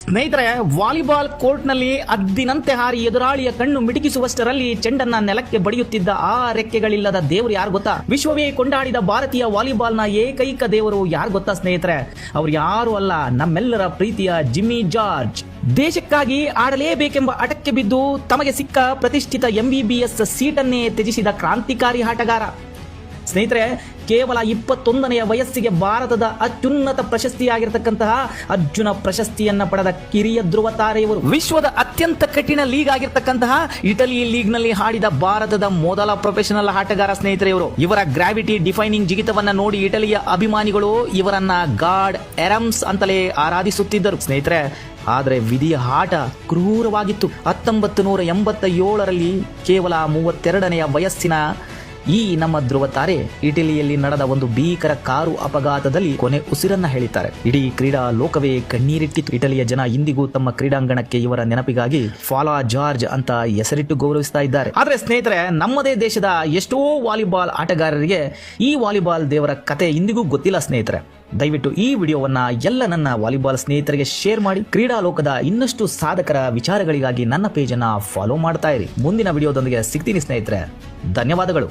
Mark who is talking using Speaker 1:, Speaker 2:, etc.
Speaker 1: ಸ್ನೇಹಿತರೆ, ವಾಲಿಬಾಲ್ ಕೋರ್ಟ್ನಲ್ಲಿ ಅದ್ದಿನಂತೆ ಹಾರಿ ಎದುರಾಳಿಯ ಕಣ್ಣು ಮಿಟುಕಿಸುವಷ್ಟರಲ್ಲಿ ಚೆಂಡನ್ನ ನೆಲಕ್ಕೆ ಬಡಿಯುತ್ತಿದ್ದ ಆ ರೆಕ್ಕೆಗಳಿಲ್ಲದ ದೇವರು ಯಾರು ಗೊತ್ತಾ? ವಿಶ್ವವೇ ಕೊಂಡಾಡಿದ ಭಾರತೀಯ ವಾಲಿಬಾಲ್ನ ಏಕೈಕ ದೇವರು ಯಾರು ಗೊತ್ತಾ ಸ್ನೇಹಿತರೆ? ಅವ್ರು ಯಾರು ಅಲ್ಲ, ನಮ್ಮೆಲ್ಲರ ಪ್ರೀತಿಯ ಜಿಮ್ಮಿ ಜಾರ್ಜ್. ದೇಶಕ್ಕಾಗಿ ಆಡಲೇಬೇಕೆಂಬ ಹಠಕ್ಕೆ ಬಿದ್ದು ತಮಗೆ ಸಿಕ್ಕ ಪ್ರತಿಷ್ಠಿತ MBBS ಸೀಟನ್ನೇ ತ್ಯಜಿಸಿದ ಕ್ರಾಂತಿಕಾರಿ ಆಟಗಾರ. ಸ್ನೇಹಿತರೆ, ಕೇವಲ 21ನೆಯ ವಯಸ್ಸಿಗೆ ಭಾರತದ ಅತ್ಯುನ್ನತ ಪ್ರಶಸ್ತಿಯಾಗಿರತಕ್ಕಂತಹ ಅರ್ಜುನ ಪ್ರಶಸ್ತಿಯನ್ನ ಪಡೆದ ಕಿರಿಯ ಧ್ರುವ ತಾರೆಯವರು. ವಿಶ್ವದ ಅತ್ಯಂತ ಕಠಿಣ ಲೀಗ್ ಆಗಿರ್ತಕ್ಕಂತಹ ಇಟಲಿ ಲೀಗ್ ನಲ್ಲಿ ಆಡಿದ ಭಾರತದ ಮೊದಲ ಪ್ರೊಫೆಷನಲ್ ಆಟಗಾರ ಸ್ನೇಹಿತರೆ ಇವರು. ಇವರ ಗ್ರಾವಿಟಿ ಡಿಫೈನಿಂಗ್ ಜಿಗಿತವನ್ನ ನೋಡಿ ಇಟಲಿಯ ಅಭಿಮಾನಿಗಳು ಇವರನ್ನ ಗಾಡ್ ಎರಮ್ಸ್ ಅಂತಲೇ ಆರಾಧಿಸುತ್ತಿದ್ದರು ಸ್ನೇಹಿತರೆ. ಆದರೆ ವಿಧಿಯ ಆಟ ಕ್ರೂರವಾಗಿತ್ತು. 1987ರಲ್ಲಿ ಕೇವಲ 32ನೆಯ ವಯಸ್ಸಿನ ಈ ನಮ್ಮ ಧ್ರುವ ತಾರೆ ಇಟಲಿಯಲ್ಲಿ ನಡೆದ ಒಂದು ಭೀಕರ ಕಾರು ಅಪಘಾತದಲ್ಲಿ ಕೊನೆ ಉಸಿರನ್ನ ಹೇಳಿದ್ದಾರೆ. ಇಡೀ ಕ್ರೀಡಾ ಲೋಕವೇ ಕಣ್ಣೀರಿಟ್ಟಿತ್ತು. ಇಟಲಿಯ ಜನ ಇಂದಿಗೂ ತಮ್ಮ ಕ್ರೀಡಾಂಗಣಕ್ಕೆ ಇವರ ನೆನಪಿಗಾಗಿ ಫಾಲಾ ಜಾರ್ಜ್ ಅಂತ ಹೆಸರಿಟ್ಟು ಗೌರವಿಸ್ತಾ ಇದ್ದಾರೆ. ಆದ್ರೆ ಸ್ನೇಹಿತರೆ, ನಮ್ಮದೇ ದೇಶದ ಎಷ್ಟೋ ವಾಲಿಬಾಲ್ ಆಟಗಾರರಿಗೆ ಈ ವಾಲಿಬಾಲ್ ದೇವರ ಕತೆ ಇಂದಿಗೂ ಗೊತ್ತಿಲ್ಲ ಸ್ನೇಹಿತರೆ. ದಯವಿಟ್ಟು ಈ ವಿಡಿಯೋವನ್ನ ಎಲ್ಲ ನನ್ನ ವಾಲಿಬಾಲ್ ಸ್ನೇಹಿತರಿಗೆ ಶೇರ್ ಮಾಡಿ. ಕ್ರೀಡಾ ಲೋಕದ ಇನ್ನಷ್ಟು ಸಾಧಕರ ವಿಚಾರಗಳಿಗಾಗಿ ನನ್ನ ಪೇಜ್ ಅನ್ನ ಫಾಲೋ ಮಾಡ್ತಾ ಇರಿ. ಮುಂದಿನ ವಿಡಿಯೋದೊಂದಿಗೆ ಸಿಗ್ತೀನಿ ಸ್ನೇಹಿತರೆ. ಧನ್ಯವಾದಗಳು.